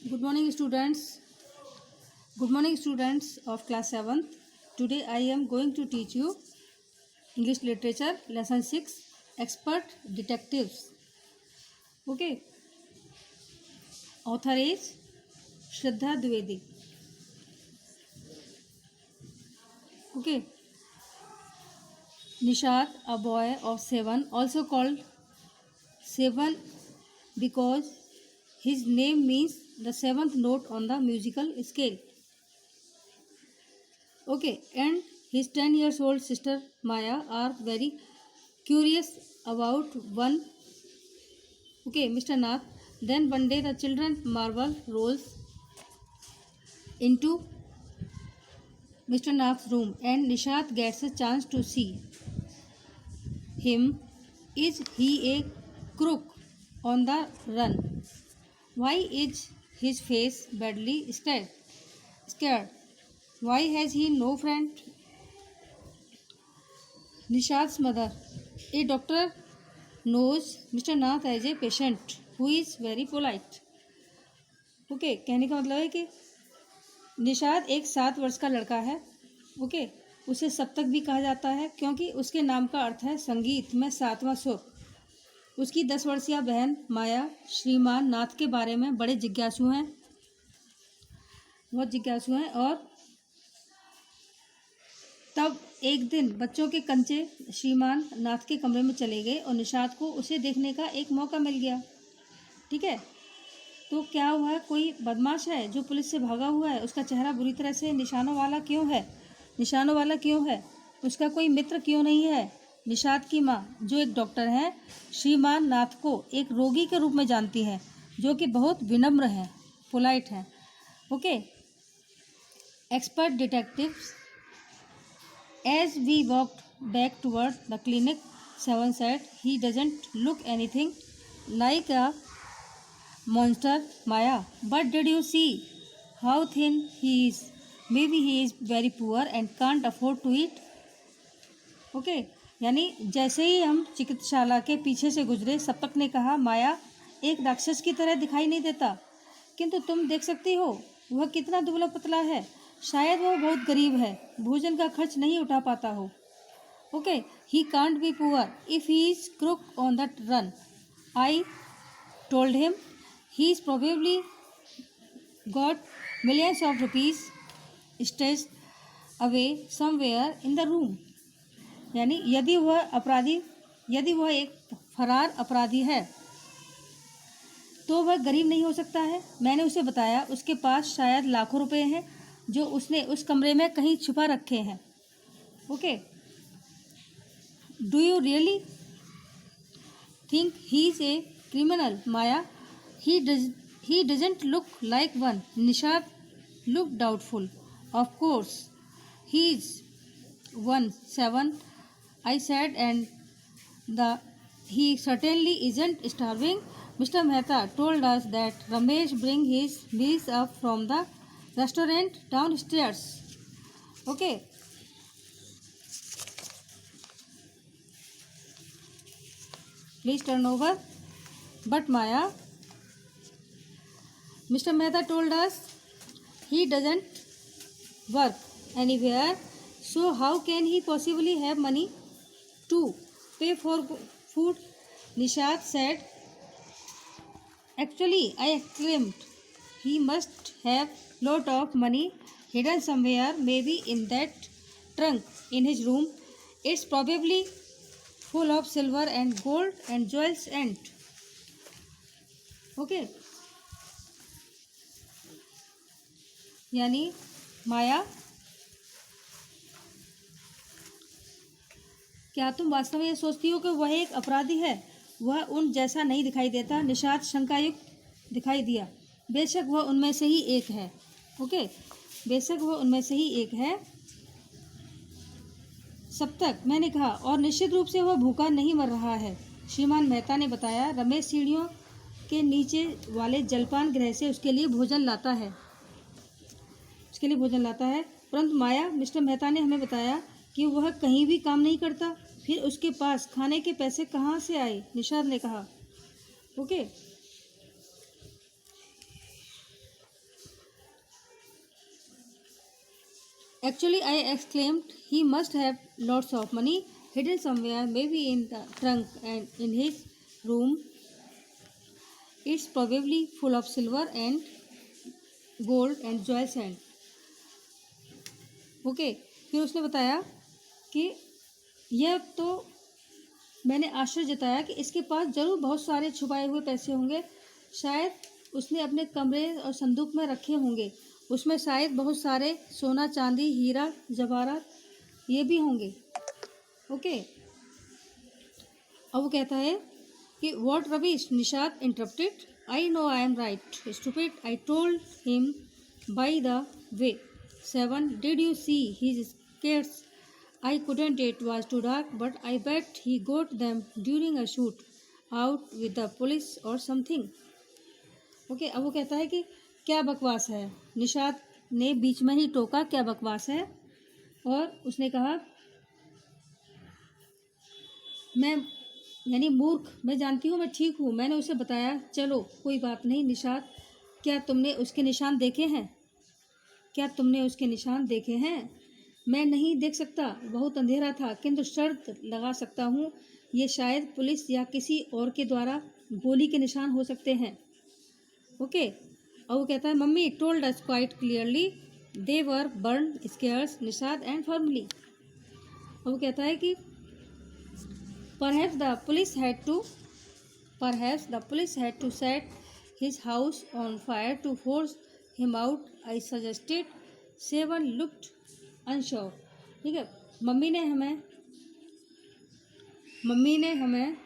Good morning, students. Good morning, students of class 7th. Today I am going to teach you English Literature, Lesson 6, Expert Detectives. Okay. Author is Shraddha Dwivedi. Okay. Nishad, a boy of 7, also called 7 because his name means the 7th note on the musical scale. Okay, and his 10 years old sister Maya are very curious about one. Okay, Mr. Nath. Then one day the children marvel rolls into Mr. Nath's room and Nishat gets a chance to see him. Is he a crook on the run? Why is his face badly scared? Why has he no friend? Nishat's mother, a doctor, knows Mr. Nath as a patient who is very polite. Okay कहने का मतलब है कि निशाद एक 7 वर्ष का लड़का है। ओके उसे सप्तक भी कहा जाता है क्योंकि उसके नाम का अर्थ है संगीत में 7वां सुर। उसकी 10 वर्षीय बहन माया श्रीमान नाथ के बारे में बड़े जिज्ञासु हैं, बहुत जिज्ञासु हैं। और तब एक दिन बच्चों के कंचे श्रीमान नाथ के कमरे में चले गए और निशाद को उसे देखने का एक मौका मिल गया। ठीक है, तो क्या हुआ, कोई बदमाश है जो पुलिस से भागा हुआ है, उसका चेहरा बुरी तरह से निशानों वाला क्यों है, उसका कोई मित्र क्यों नहीं है। निशाद की माँ जो एक डॉक्टर है श्रीमान नाथ को एक रोगी के रूप में जानती है जो कि बहुत विनम्र है, पोलाइट है। Okay, expert detectives. As we walked back toward the clinic, 7 said, he doesn't look anything like a monster, Maya. But did you see how thin he is? Maybe he is very poor and can't afford to eat. Okay यानी जैसे ही हम चिकित्सालय के पीछे से गुजरे सप्तक ने कहा, माया एक राक्षस की तरह दिखाई नहीं देता, किंतु तुम देख सकती हो वह कितना दुबला पतला है, शायद वह बहुत गरीब है, भोजन का खर्च नहीं उठा पाता हो। Okay, he can't be poor if he is crook on that run, I told him. He is probably got millions of rupees stashed away somewhere in the room. यानी यदि वह एक फरार अपराधी है तो वह गरीब नहीं हो सकता है। मैंने उसे बताया उसके पास शायद लाखों रुपए हैं जो उसने उस कमरे में कहीं छुपा रखे हैं। Okay, do you really think he is a criminal, Maya? He doesn't look like one. Nishad looked doubtful. Of course, he's 1-7, I said, and he certainly isn't starving. Mr. Mehta told us that Ramesh bring his meals up from the restaurant downstairs. Okay. Please turn over. But Maya, Mr. Mehta told us he doesn't work anywhere, so how can he possibly have money to pay for food? Nishad said. Actually, I exclaimed, he must have lot of money hidden somewhere, maybe in that trunk in his room. It's probably full of silver and gold and jewels and okay यानी माया, क्या तुम वास्तव में ये सोचती हो कि वह एक अपराधी है? वह उन जैसा नहीं दिखाई देता। निशाद शंकायुक्त दिखाई दिया। बेशक वह उनमें से ही एक है। ओके, बेशक वह उनमें से ही एक है। सप्तक, मैंने कहा, और निश्चित रूप से वह भूखा नहीं मर रहा है। श्रीमान मेहता ने बताया, रमेश सीढ़ियों के नीचे वाले जलपान गृह से उसके लिए भोजन लाता है। परंतु माया, मिस्टर मेहता ने हमें बताया कि वह कहीं भी काम नहीं करता, फिर उसके पास खाने के पैसे कहाँ से आए? निशाद ने कहा। Okay, Actually, I exclaimed, he must have lots of money hidden somewhere, maybe in the trunk and in his room. It's probably full of silver and gold and jewels and okay. फिर उसने बताया कि यह तो मैंने आश्चर्य जताया कि इसके पास जरूर बहुत सारे छुपाए हुए पैसे होंगे, शायद उसने अपने कमरे और संदूक में रखे होंगे, उसमें शायद बहुत सारे सोना चांदी हीरा जवाहरात ये भी होंगे। ओके। अब वो कहता है कि what Ravish, Nishat interrupted, I know I am right stupid, I told him by the way. 7 did you see his skates, I couldn't, it was too dark, but I bet he got them during a shoot out with the police or something. Okay. अब वो कहता है कि क्या बकवास है, निशात ने बीच में ही टोका, क्या बकवास है। और उसने कहा, मैं यानी मूर्ख, मैं जानती हूँ मैं ठीक हूँ, मैंने उसे बताया चलो कोई बात नहीं निशात, क्या तुमने उसके निशान देखे हैं, क्या तुमने उसके निशान देखे हैं। मैं नहीं देख सकता, बहुत अंधेरा था, किंतु शर्त लगा सकता हूँ ये शायद पुलिस या किसी और के द्वारा गोली के निशान हो सकते हैं। ओके। और वो कहता है, mummy told us quite clearly they were burn scares Nishad and formally. और वो कहता है कि perhaps the police had to set his house on fire to force him out, I suggested. 7 looked unsure. ठीक है। मम्मी ने हमें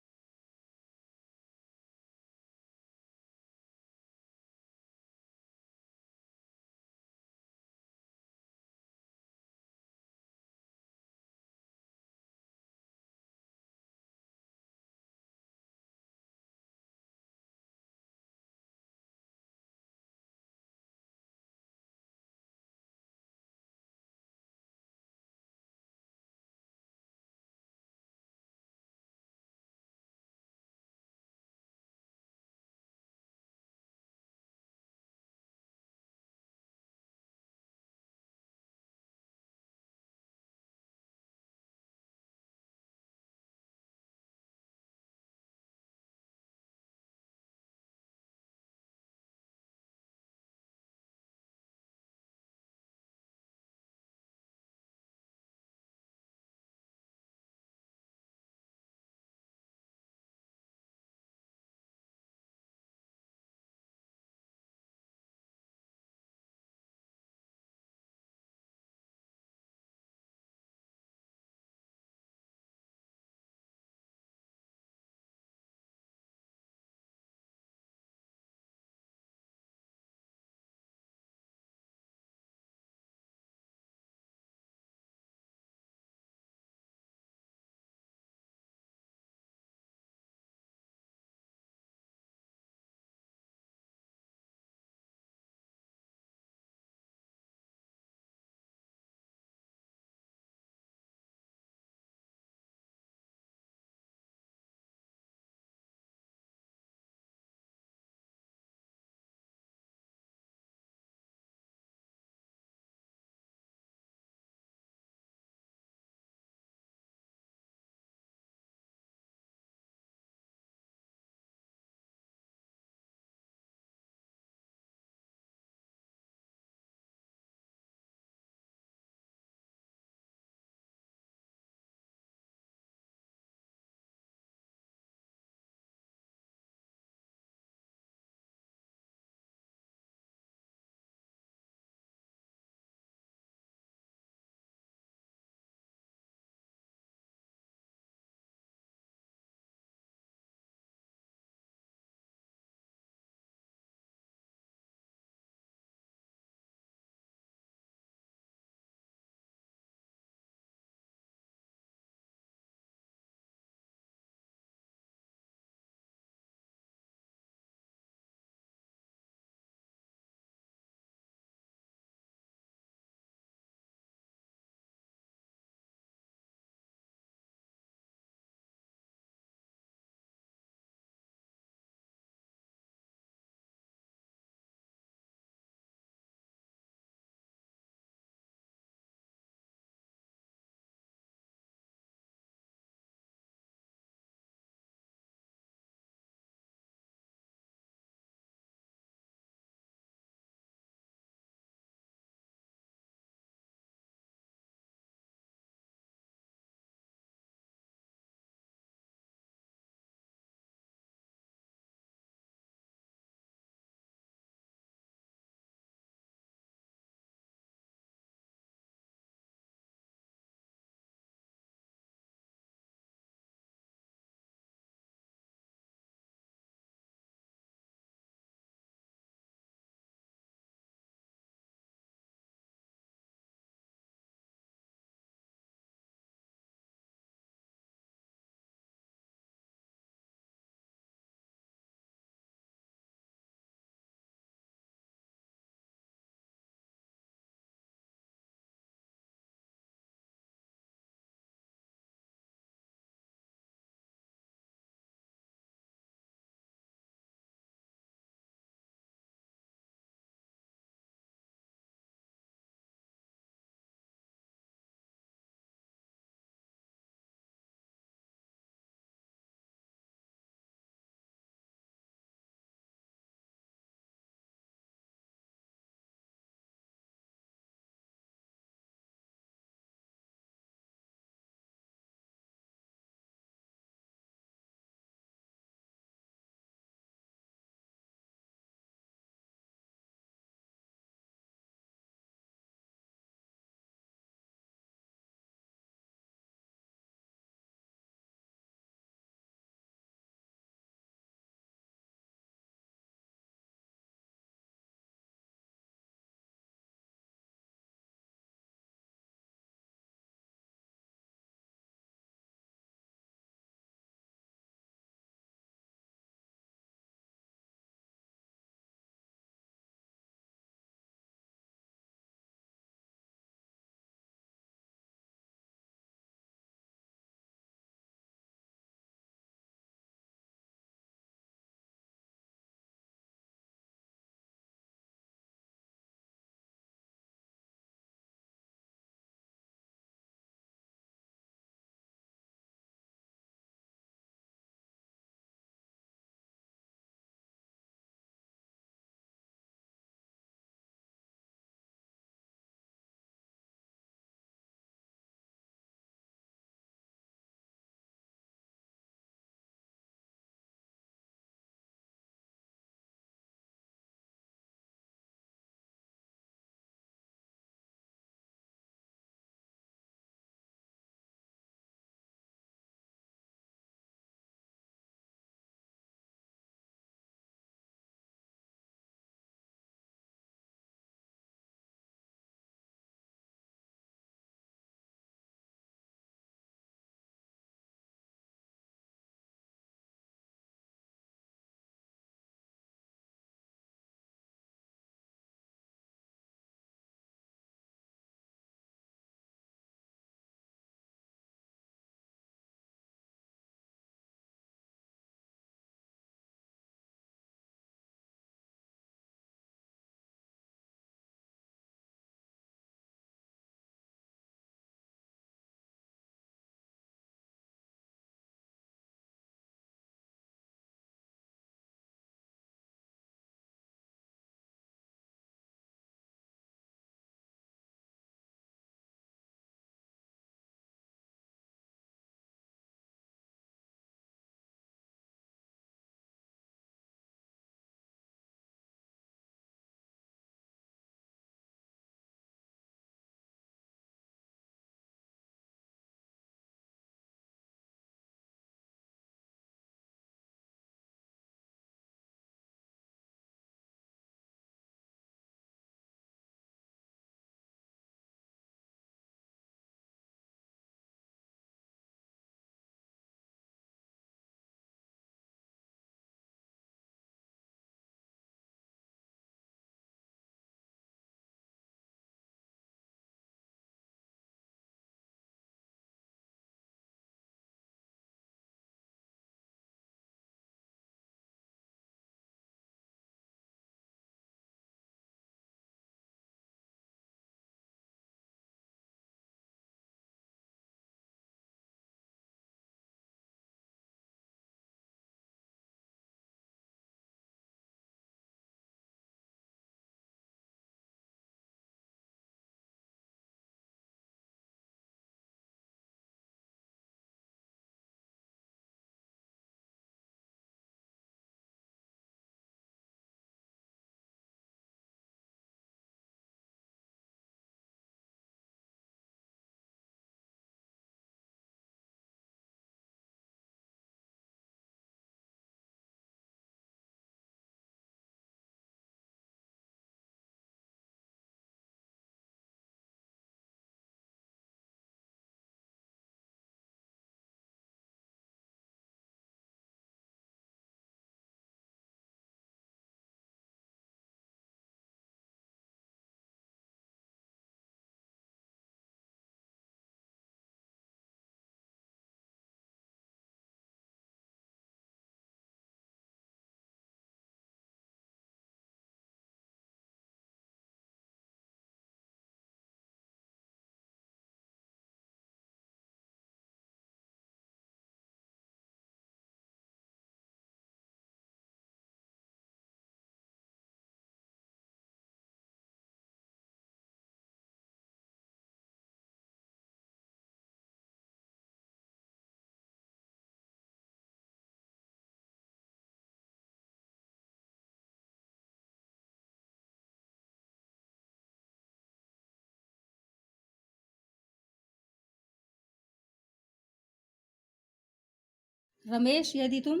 रमेश, यदि तुम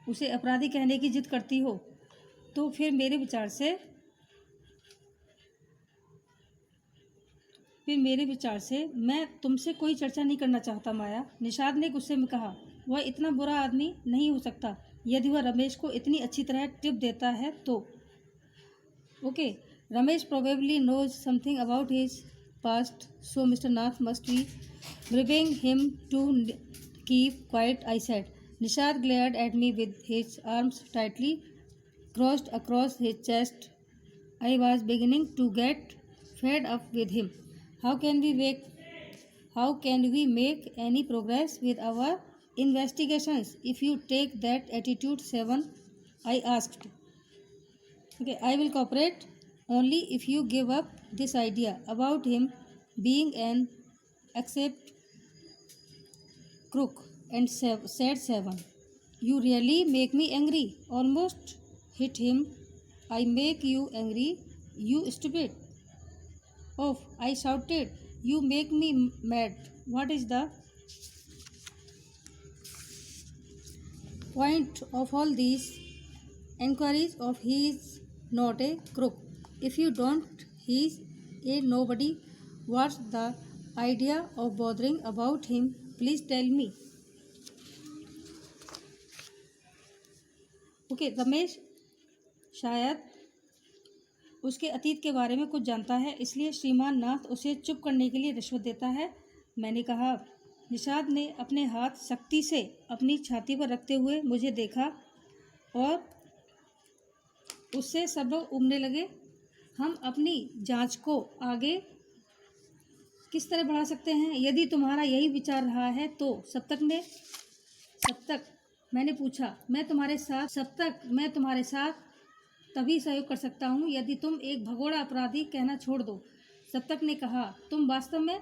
उसे अपराधी कहने की जिद करती हो तो फिर मेरे विचार से मैं तुमसे कोई चर्चा नहीं करना चाहता माया। निषाद ने गुस्से में कहा। वह इतना बुरा आदमी नहीं हो सकता यदि वह रमेश को इतनी अच्छी तरह टिप देता है तो। Okay, Ramesh probably knows something about his past, so mister Nath must be bribing him to keep quiet, I said. Nishad glared at me with his arms tightly crossed across his chest. I was beginning to get fed up with him. How can we make any progress with our investigations if you take that attitude, Seven? I asked. Okay, I will cooperate only if you give up this idea about him being an accept crook, and said Seven. You really make me angry. Almost hit him. I make you angry, you stupid. Oh, I shouted. You make me mad. What is the point of all these enquiries of he is not a crook? If you don't, he's a nobody. What's the idea of bothering about him? Please tell me. Okay, Ramesh शायद उसके अतीत के बारे में कुछ जानता है, इसलिए श्रीमान नाथ उसे चुप करने के लिए रिश्वत देता है, मैंने कहा। निषाद ने अपने हाथ सख्ती से अपनी छाती पर रखते हुए मुझे देखा और उससे सब लोग उबने लगे। हम अपनी जांच को आगे किस तरह बढ़ा सकते हैं? यदि तुम्हारा यही विचार रहा है तो सब तक मैंने पूछा, मैं तुम्हारे साथ तभी सहयोग कर सकता हूँ यदि तुम एक भगोड़ा अपराधी कहना छोड़ दो। सप्तक ने कहा, तुम वास्तव में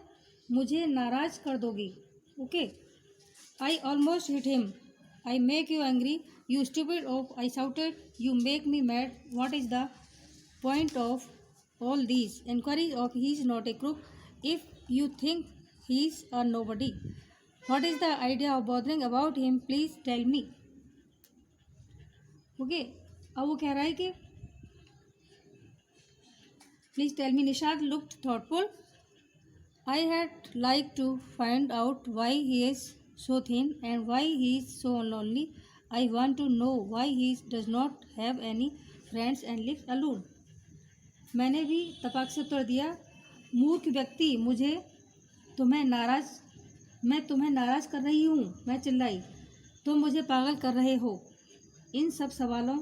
मुझे नाराज कर दोगी। Okay, I almost hit him. I make you angry, you stupid. Off, I shouted, you make me mad. What is the point of all these inquiries of he is not a crook if you think he's a nobody? What is the idea of bothering about him? Please tell me. Okay, अब वो कह रहा है कि please tell me. Nishad looked thoughtful. I had liked to find out why he is so thin and why he is so lonely. I want to know why he does not have any friends and lives alone. मैंने भी तपाक से उत्तर दिया, मूर्ख व्यक्ति, मैं तुम्हें नाराज कर रही हूँ। मैं चिल्लाई, तुम मुझे पागल कर रहे हो। इन सब सवालों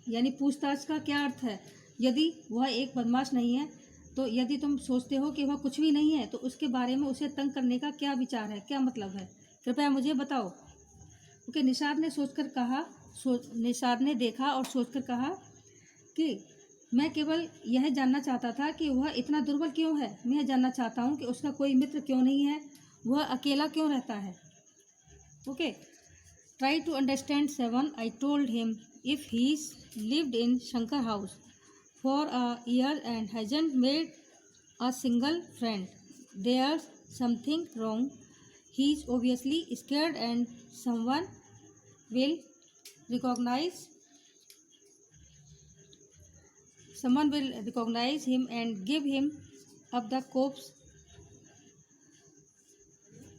यानी पूछताछ का क्या अर्थ है? यदि वह एक बदमाश नहीं है तो यदि तुम सोचते हो कि वह कुछ भी नहीं है तो उसके बारे में उसे तंग करने का क्या विचार है, क्या मतलब है? कृपया मुझे बताओ। ओके, निषाद ने देखा और सोचकर कहा कि मैं केवल यह जानना चाहता था कि वह इतना दुर्बल क्यों है। मैं यह जानना चाहता हूँ कि उसका कोई मित्र क्यों नहीं है, वह अकेला क्यों रहता है। Okay, try to understand seven, I told him. If he's lived in Shankar house for a year and hasn't made a single friend, there's something wrong. He's obviously scared and someone will recognize him and give him up the cops.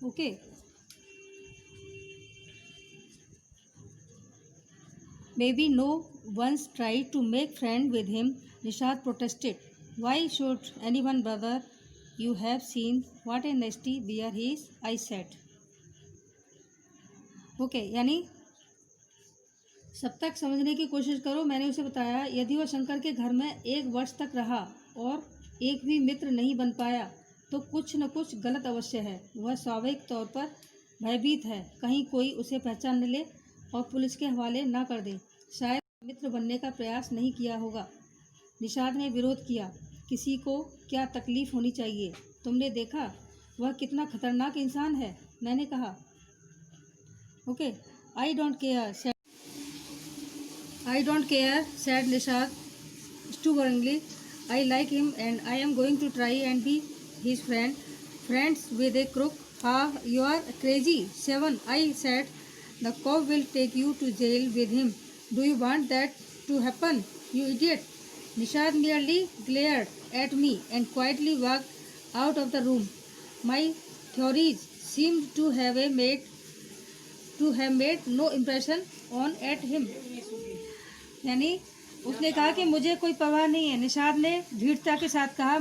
Okay. Maybe no one's tried to make friend with him, Nishad protested. Why should anyone bother? You have seen what a nasty bear he is, I said. Okay, यानी सब तक समझने की कोशिश करो। मैंने उसे बताया, यदि वह शंकर के घर में 1 वर्ष तक रहा और एक भी मित्र नहीं बन पाया तो कुछ न कुछ गलत अवश्य है। वह स्वाभाविक तौर पर भयभीत है, कहीं कोई उसे पहचान न ले और पुलिस के हवाले ना कर दे। शायद मित्र बनने का प्रयास नहीं किया होगा। निषाद ने विरोध किया। किसी को क्या तकलीफ होनी चाहिए? तुमने देखा वह कितना खतरनाक इंसान है, मैंने कहा। Okay, I don't care, said Nishad stubbornly. I like him and I am going to try and be his friend. Friends with a crook? Ha, you are crazy, Seven, I said. The cop will take you to jail with him. Do you want that to happen, you idiot? Nishad merely glared at me and quietly walked out of the room. My theories seemed to have made no impression on at him. यानी उसने कहा कि मुझे कोई परवाह नहीं है. निषाद ने दृढ़ता के साथ कहा,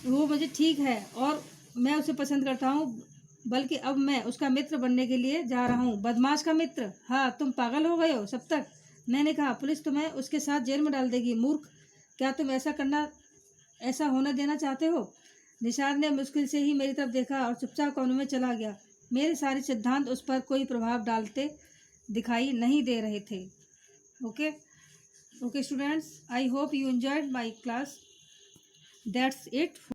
वो मुझे ठीक है और मैं उसे पसंद करता हूँ, बल्कि अब मैं उसका मित्र बनने के लिए जा रहा हूँ. बदमाश का मित्र? हाँ, तुम पागल हो गए हो सब तक. मैंने कहा, पुलिस तुम्हें उसके साथ जेल में डाल देगी. मूर्ख, क्या तुम ऐसा होने देना चाहते हो? निषाद ने मुश्किल से ही मेरी तरफ देखा और चुपचाप कोने में चला गया. मेरे सारे सिद्धांत उस पर कोई प्रभाव डालते दिखाई नहीं दे रहे थे. Okay students, I hope you enjoyed my class. That's it.